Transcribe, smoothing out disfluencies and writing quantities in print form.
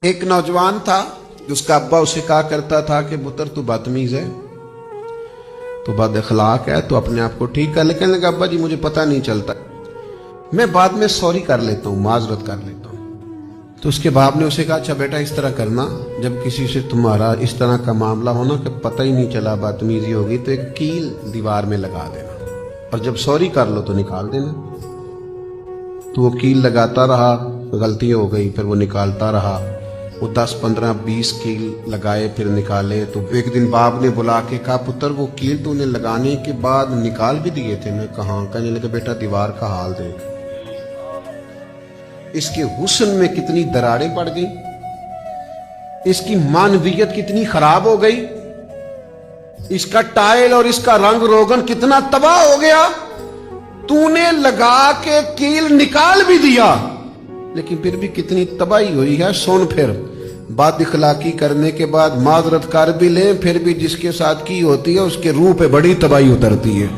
एक नौजवान था, उसका अब्बा उसे कहा करता था कि पुत्र तू बदतमीज है, तो बद अखलाक है, तो अपने आप को ठीक कर। लेकिन लगा अब्बा जी मुझे पता नहीं चलता, मैं बाद में सॉरी कर लेता हूँ, माजरत कर लेता हूँ। तो उसके बाप ने उसे कहा अच्छा बेटा इस तरह करना, जब किसी से तुम्हारा इस तरह का मामला होना कि पता ही नहीं चला बदतमीजी होगी, तो एक कील दीवार में लगा देना और जब सॉरी कर लो तो निकाल देना। तो वो कील लगाता रहा, गलती हो गई, फिर वो निकालता रहा। वो 10, 15, 20 कील लगाए, फिर निकाले। तो एक दिन बाप ने बुला के कहा पुत्र वो कील तूने लगाने के बाद निकाल भी दिए थे ना? कहाँ? कहने लगे बेटा दीवार का हाल देख, इसके हुस्न में कितनी दरारें पड़ गई, इसकी मानवीयत कितनी खराब हो गई, इसका टाइल और इसका रंग रोगन कितना तबाह हो गया। तूने लगा के कील निकाल भी दिया, लेकिन फिर भी कितनी तबाही हुई है। सुन फिर बात इखलाकी करने के बाद माजरत कर भी ले, फिर भी जिसके साथ की होती है उसके रूह पे बड़ी तबाही उतरती है।